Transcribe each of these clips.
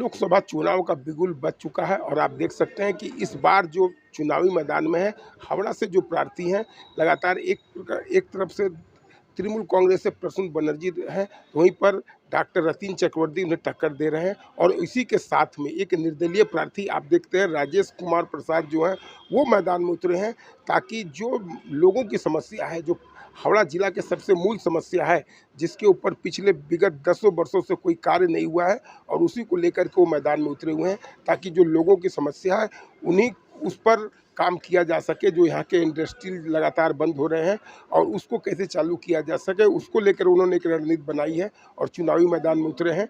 लोकसभा चुनाव का बिगुल बज चुका है और आप देख सकते हैं कि इस बार जो चुनावी मैदान में है, हावड़ा से जो प्रार्थी हैं लगातार एक तरफ से तृणमूल कांग्रेस से प्रसून बनर्जी हैं, तो वहीं पर डॉक्टर रतीन चक्रवर्ती उन्हें टक्कर दे रहे हैं। और इसी के साथ में एक निर्दलीय प्रार्थी आप देखते हैं राजेश कुमार प्रसाद जो हैं वो मैदान में उतरे हैं, ताकि जो लोगों की समस्या है, जो हावड़ा जिला के सबसे मूल समस्या है, जिसके ऊपर पिछले विगत 10 वर्षों से कोई कार्य नहीं हुआ है, और उसी को लेकर के वो मैदान में उतरे हुए हैं, ताकि जो लोगों की समस्या है उन्हीं उस पर काम किया जा सके। जो यहाँ के इंडस्ट्री लगातार बंद हो रहे हैं और उसको कैसे चालू किया जा सके, उसको लेकर उन्होंने एक रणनीति बनाई है और चुनावी मैदान में उतरे हैं।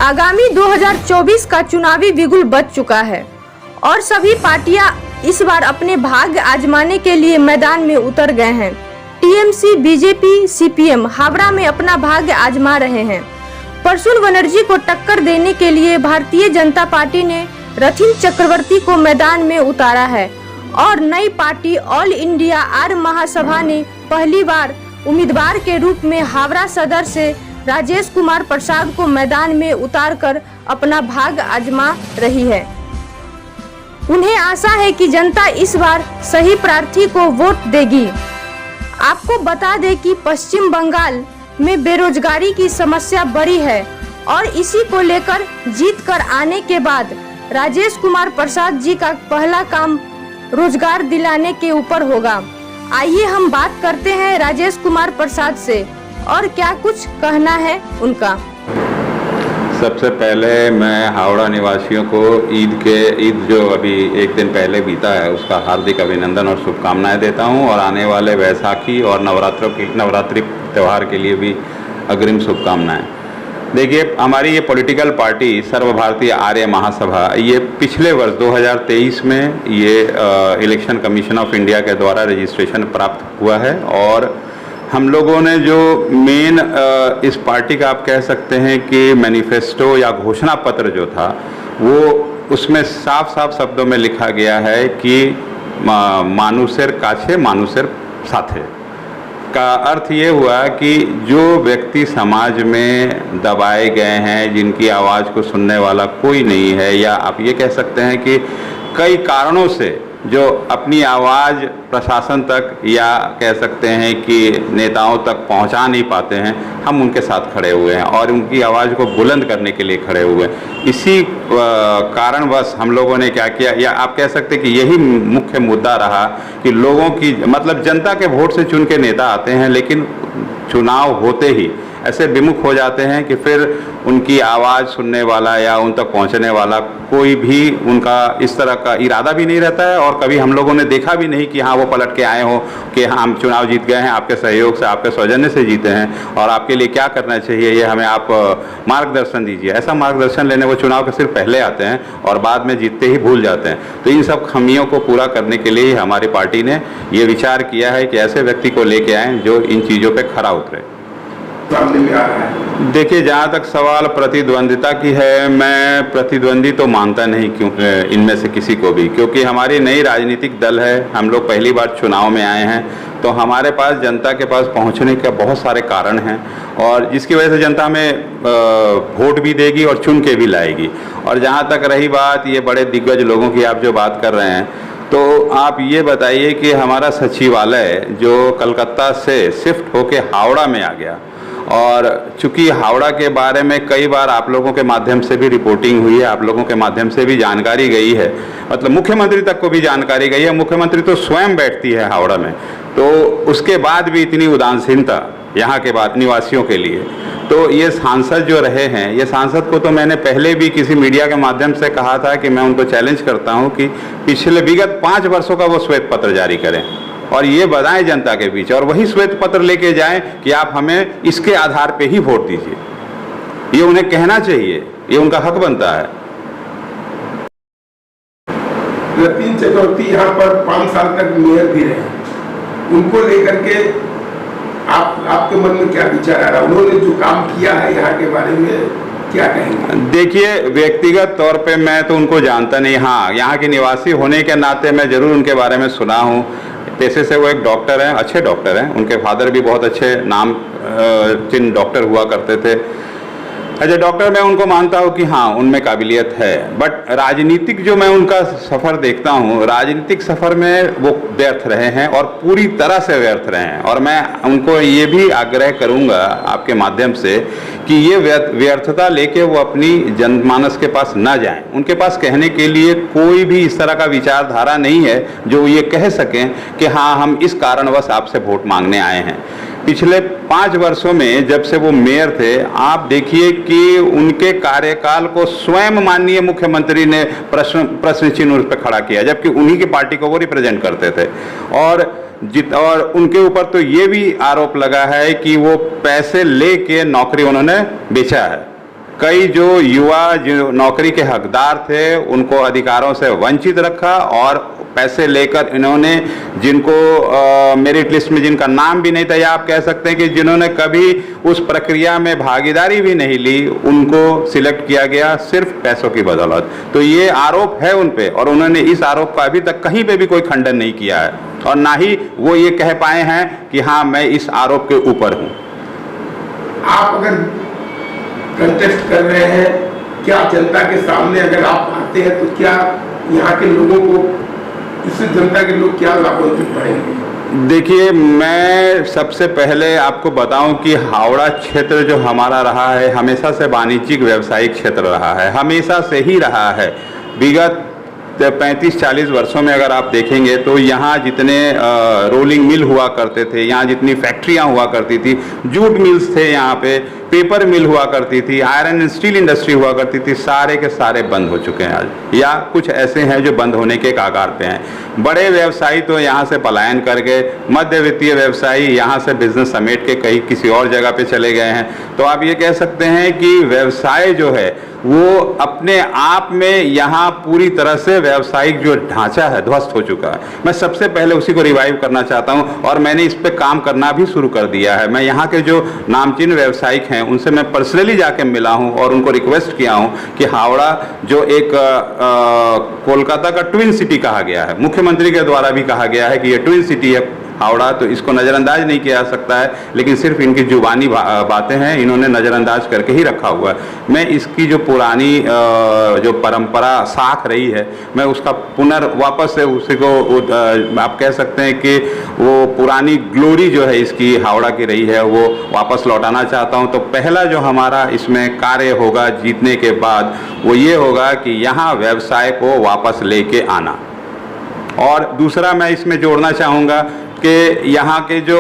आगामी 2024 का चुनावी बिगुल बज चुका है और सभी पार्टियां इस बार अपने भाग्य आजमाने के लिए मैदान में उतर गए हैं। टीएमसी, बीजेपी, सीपीएम हावड़ा में अपना भाग्य आजमा रहे हैं। प्रसून बनर्जी को टक्कर देने के लिए भारतीय जनता पार्टी ने रतीन चक्रवर्ती को मैदान में उतारा है और नई पार्टी ऑल इंडिया आर्य महासभा ने पहली बार उम्मीदवार के रूप में हावड़ा सदर से राजेश कुमार प्रसाद को मैदान में उतारकर अपना भाग्य आजमा रही है। उन्हें आशा है कि जनता इस बार सही प्रार्थी को वोट देगी। आपको बता दें कि पश्चिम बंगाल में बेरोजगारी की समस्या बड़ी है और इसी को लेकर जीत कर आने के बाद राजेश कुमार प्रसाद जी का पहला काम रोजगार दिलाने के ऊपर होगा। आइए हम बात करते हैं राजेश कुमार प्रसाद से और क्या कुछ कहना है उनका। सबसे पहले मैं हावड़ा निवासियों को ईद जो अभी एक दिन पहले बीता है उसका हार्दिक अभिनंदन और शुभकामनाएं देता हूं, और आने वाले वैसाखी और नवरात्रि त्यौहार के लिए भी अग्रिम शुभकामनाएं। देखिए, हमारी ये पॉलिटिकल पार्टी सर्वभारतीय आर्य महासभा ये पिछले वर्ष 2023 में ये इलेक्शन कमीशन ऑफ इंडिया के द्वारा रजिस्ट्रेशन प्राप्त हुआ है, और हम लोगों ने जो मेन इस पार्टी का आप कह सकते हैं कि मैनिफेस्टो या घोषणा पत्र जो था वो उसमें साफ साफ शब्दों में लिखा गया है कि मानुषेर काछे मानुषेर साथे का अर्थ ये हुआ कि जो व्यक्ति समाज में दबाए गए हैं, जिनकी आवाज़ को सुनने वाला कोई नहीं है, या आप ये कह सकते हैं कि कई कारणों से जो अपनी आवाज़ प्रशासन तक या कह सकते हैं कि नेताओं तक पहुंचा नहीं पाते हैं, हम उनके साथ खड़े हुए हैं और उनकी आवाज़ को बुलंद करने के लिए खड़े हुए हैं। इसी कारणवश हम लोगों ने क्या किया, या आप कह सकते हैं कि यही मुख्य मुद्दा रहा कि लोगों की मतलब जनता के वोट से चुन के नेता आते हैं, लेकिन चुनाव होते ही ऐसे विमुख हो जाते हैं कि फिर उनकी आवाज़ सुनने वाला या उन तक पहुंचने वाला कोई भी उनका इस तरह का इरादा भी नहीं रहता है। और कभी हम लोगों ने देखा भी नहीं कि हाँ वो पलट के आए हों कि हाँ हम चुनाव जीत गए हैं, आपके सहयोग से, आपके सौजन्य से जीते हैं और आपके लिए क्या करना चाहिए ये हमें आप मार्गदर्शन दीजिए। ऐसा मार्गदर्शन लेने वो चुनाव के सिर्फ पहले आते हैं और बाद में जीतते ही भूल जाते हैं। तो इन सब खामियों को पूरा करने के लिए हमारी पार्टी ने ये विचार किया है कि ऐसे व्यक्ति को लेके आएँ जो इन चीज़ों पर खरा उतरे। देखिए, जहाँ तक सवाल प्रतिद्वंदिता की है, मैं प्रतिद्वंदी तो मानता नहीं क्यों इनमें से किसी को भी, क्योंकि हमारी नई राजनीतिक दल है, हम लोग पहली बार चुनाव में आए हैं, तो हमारे पास जनता के पास पहुंचने के बहुत सारे कारण हैं और जिसकी वजह से जनता में वोट भी देगी और चुन के भी लाएगी। और जहाँ तक रही बात ये बड़े दिग्गज लोगों की आप जो बात कर रहे हैं, तो आप ये बताइए कि हमारा सचिवालय जो कलकत्ता से शिफ्ट होके हावड़ा में आ गया, और चूंकि हावड़ा के बारे में कई बार आप लोगों के माध्यम से भी रिपोर्टिंग हुई है, आप लोगों के माध्यम से भी जानकारी गई है, मतलब मुख्यमंत्री तक को भी जानकारी गई है, मुख्यमंत्री तो स्वयं बैठती है हावड़ा में, तो उसके बाद भी इतनी उदासीनता यहाँ के बाद निवासियों के लिए। तो ये सांसद जो रहे हैं, ये सांसद को तो मैंने पहले भी किसी मीडिया के माध्यम से कहा था कि मैं उनको चैलेंज करता हूँ कि पिछले विगत 5 वर्षों का वो श्वेत पत्र जारी करें और ये बताएं जनता के बीच, और वही श्वेत पत्र लेके जाएं कि आप हमें इसके आधार पे ही वोट दीजिए। ये उन्हें कहना चाहिए, ये उनका हक बनता है। रतीन चक्रवर्ती यहाँ पर 5 साल तक मेयर भी रहे, उनको लेकर के आपके मन में क्या विचार आ रहा है? उन्होंने जो काम किया है यहाँ के बारे में क्या कहेंगे? देखिए, व्यक्तिगत तौर पे मैं तो उनको जानता नहीं, हाँ यहाँ के निवासी होने के नाते मैं जरूर उनके बारे में सुना हूँ। पेशे से वो एक डॉक्टर हैं, अच्छे डॉक्टर हैं, उनके फादर भी बहुत अच्छे नाम चिन्ह डॉक्टर हुआ करते थे। अच्छा डॉक्टर, मैं उनको मानता हूँ कि हाँ उनमें काबिलियत है, बट राजनीतिक जो मैं उनका सफ़र देखता हूँ, राजनीतिक सफ़र में वो व्यर्थ रहे हैं और पूरी तरह से व्यर्थ रहे हैं। और मैं उनको ये भी आग्रह करूँगा आपके माध्यम से कि ये व्यर्थता लेके वो अपनी जनमानस के पास ना जाएं। उनके पास कहने के लिए कोई भी इस तरह का विचारधारा नहीं है जो ये कह सकें कि हाँ हम इस कारणवश आपसे वोट मांगने आए हैं। पिछले 5 वर्षों में जब से वो मेयर थे, आप देखिए कि उनके कार्यकाल को स्वयं माननीय मुख्यमंत्री ने प्रश्न चिन्ह उस पर खड़ा किया, जबकि उन्हीं की पार्टी को वो रिप्रेजेंट करते थे। और उनके ऊपर तो ये भी आरोप लगा है कि वो पैसे लेके नौकरी उन्होंने बेचा है। कई जो युवा जो नौकरी के हकदार थे उनको अधिकारों से वंचित रखा और पैसे लेकर इन्होंने जिनको मेरिट लिस्ट में जिनका नाम भी नहीं था, या आप कह सकते हैं कि जिन्होंने कभी उस प्रक्रिया में भागीदारी भी नहीं ली, उनको सिलेक्ट किया गया सिर्फ पैसों की बदौलत। तो ये आरोप है उन पे, और उन्होंने इस आरोप का अभी तक कहीं पे भी कोई खंडन नहीं किया है, और ना ही वो ये कह पाए हैं कि हाँ मैं इस आरोप के ऊपर हूँ। आप अगर कंटेस्ट कर रहे हैं, क्या जनता के सामने अगर आप आते हैं तो क्या यहाँ के लोगों को, इससे जनता के लोग क्या लाभान्वित पड़ेंगे? देखिए, मैं सबसे पहले आपको बताऊं कि हावड़ा क्षेत्र जो हमारा रहा है हमेशा से वाणिज्यिक व्यवसायिक क्षेत्र रहा है, हमेशा से ही रहा है। विगत 35-40 वर्षों में अगर आप देखेंगे तो यहाँ जितने रोलिंग मिल हुआ करते थे, यहाँ जितनी फैक्ट्रियाँ हुआ करती थी, जूट मिल्स थे, यहाँ पे पेपर मिल हुआ करती थी, आयरन एंड स्टील इंडस्ट्री हुआ करती थी, सारे के सारे बंद हो चुके हैं आज, या कुछ ऐसे हैं जो बंद होने के कगार पे हैं। बड़े व्यवसायी तो यहाँ से पलायन कर गए, मध्य वित्तीय व्यवसायी यहाँ से बिजनेस समेट के कहीं किसी और जगह पे चले गए हैं। तो आप ये कह सकते हैं कि व्यवसाय जो है वो अपने आप में यहाँ पूरी तरह से व्यावसायिक जो ढांचा है ध्वस्त हो चुका है। मैं सबसे पहले उसी को रिवाइव करना चाहता हूँ और मैंने इस पे काम करना भी शुरू कर दिया है। मैं यहाँ के जो नामचीन व्यावसायिक हैं उनसे मैं पर्सनली जाके मिला हूँ और उनको रिक्वेस्ट किया हूँ कि हावड़ा जो एक कोलकाता का ट्विन सिटी कहा गया है, मुख्यमंत्री के द्वारा भी कहा गया है कि ये ट्विन सिटी है हावड़ा, तो इसको नज़रअंदाज नहीं किया जा सकता है, लेकिन सिर्फ इनकी जुबानी बातें हैं, इन्होंने नज़रअंदाज करके ही रखा हुआ है। मैं इसकी जो पुरानी जो परंपरा साख रही है, मैं उसका वापस से उसी को आप कह सकते हैं कि वो पुरानी ग्लोरी जो है इसकी हावड़ा की रही है वो वापस लौटाना चाहता हूँ। तो पहला जो हमारा इसमें कार्य होगा जीतने के बाद वो ये होगा कि यहाँ व्यवसाय को वापस लेके आना। और दूसरा मैं इसमें जोड़ना चाहूँगा कि यहाँ के जो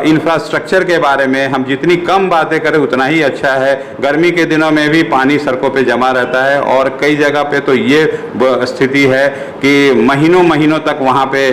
इंफ्रास्ट्रक्चर के बारे में हम जितनी कम बातें करें उतना ही अच्छा है। गर्मी के दिनों में भी पानी सड़कों पे जमा रहता है और कई जगह पे तो ये स्थिति है कि महीनों महीनों तक वहाँ पे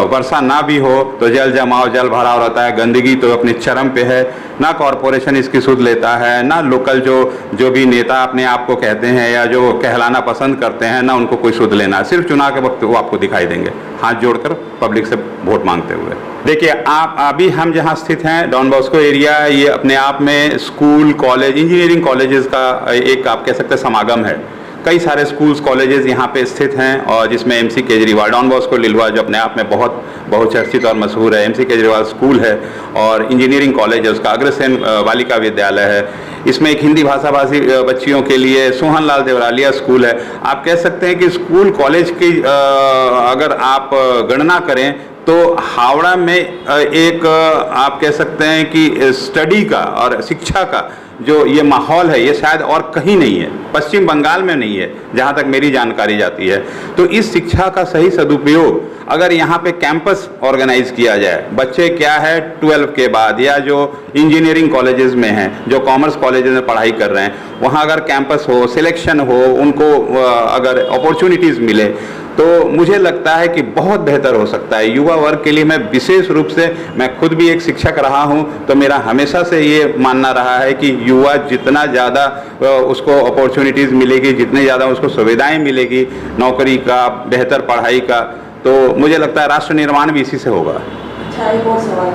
वर्षा ना भी हो तो जल जमाव जल भराव रहता है, गंदगी तो अपने चरम पे है। ना कॉरपोरेशन इसकी सुध लेता है, ना लोकल जो भी नेता अपने आप को कहते हैं या जो कहलाना पसंद करते हैं, ना उनको कोई सुध लेना। सिर्फ चुनाव के वक्त वो आपको दिखाई देंगे हाथ जोड़कर पब्लिक से वोट मांगते हुए। देखिए, आप अभी हम जहाँ स्थित हैं डॉन बॉस्को एरिया, ये अपने आप में स्कूल कॉलेज इंजीनियरिंग कॉलेजेस का एक आप कह सकते हैं समागम है। कई सारे स्कूल्स कॉलेजेस यहाँ पे स्थित हैं और जिसमें एमसी केजरीवाल, डॉन बॉस्को लिलवा जो अपने आप में बहुत बहुचर्चित और मशहूर है, एमसी केजरीवाल स्कूल है और इंजीनियरिंग कॉलेज है, उसका अग्रसेन बालिका विद्यालय है। इसमें एक हिंदी भाषा भाषी बच्चियों के लिए सोहनलाल देवरालिया स्कूल है। आप कह सकते हैं कि स्कूल कॉलेज की अगर आप गणना करें तो हावड़ा में एक आप कह सकते हैं कि स्टडी का और शिक्षा का जो ये माहौल है ये शायद और कहीं नहीं है, पश्चिम बंगाल में नहीं है जहाँ तक मेरी जानकारी जाती है। तो इस शिक्षा का सही सदुपयोग अगर यहाँ पे कैंपस ऑर्गेनाइज किया जाए, बच्चे क्या है 12 के बाद या जो इंजीनियरिंग कॉलेजेस में हैं, जो कॉमर्स कॉलेजेस में पढ़ाई कर रहे हैं, वहाँ अगर कैंपस हो, सिलेक्शन हो, उनको अगर अपॉर्चुनिटीज़ मिले तो मुझे लगता है कि बहुत बेहतर हो सकता है युवा वर्ग के लिए। मैं विशेष रूप से, मैं खुद भी एक शिक्षक रहा हूं, तो मेरा हमेशा से ये मानना रहा है कि युवा जितना ज़्यादा उसको अपॉर्चुनिटीज़ मिलेगी, जितने ज़्यादा उसको सुविधाएं मिलेगी नौकरी का, बेहतर पढ़ाई का, तो मुझे लगता है राष्ट्र निर्माण भी इसी से होगा। अच्छा, एक और सवाल,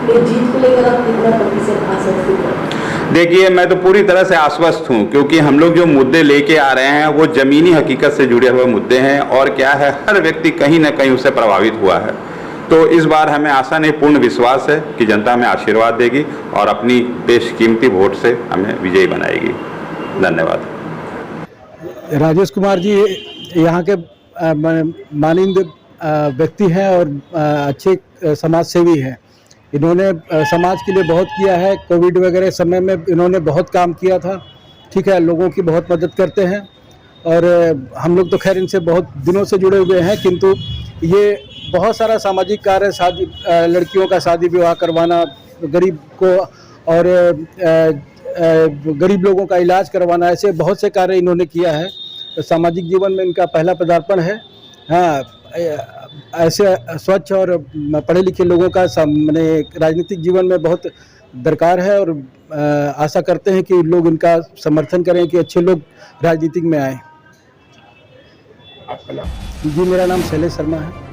जीत को लेकर आप कितना प्रतिशत आश्वस्त हैं? देखिए, मैं तो पूरी तरह से आश्वस्त हूँ क्योंकि हम लोग जो मुद्दे लेके आ रहे हैं वो ज़मीनी हकीकत से जुड़े हुए मुद्दे हैं और क्या है, हर व्यक्ति कहीं ना कहीं उससे प्रभावित हुआ है। तो इस बार हमें आशा नहीं पूर्ण विश्वास है कि जनता हमें आशीर्वाद देगी और अपनी बेशकीमती वोट से हमें विजयी बनाएगी। धन्यवाद। राजेश कुमार जी यहाँ के माननीय व्यक्ति हैं और अच्छे समाज सेवी हैं। इन्होंने समाज के लिए बहुत किया है। कोविड वगैरह समय में इन्होंने बहुत काम किया था। ठीक है, लोगों की बहुत मदद करते हैं और हम लोग तो खैर इनसे बहुत दिनों से जुड़े हुए हैं, किंतु ये बहुत सारा सामाजिक कार्य, शादी, लड़कियों का शादी विवाह करवाना, गरीब को और गरीब लोगों का इलाज करवाना, ऐसे बहुत से कार्य इन्होंने किया है। तो सामाजिक जीवन में इनका पहला पदार्पण है। हाँ, ऐसे स्वच्छ और पढ़े लिखे लोगों का मैंने राजनीतिक जीवन में बहुत दरकार है और आशा करते हैं कि लोग इनका समर्थन करें कि अच्छे लोग राजनीतिक में आए। आपका नाम? जी, मेरा नाम शैलेश शर्मा है।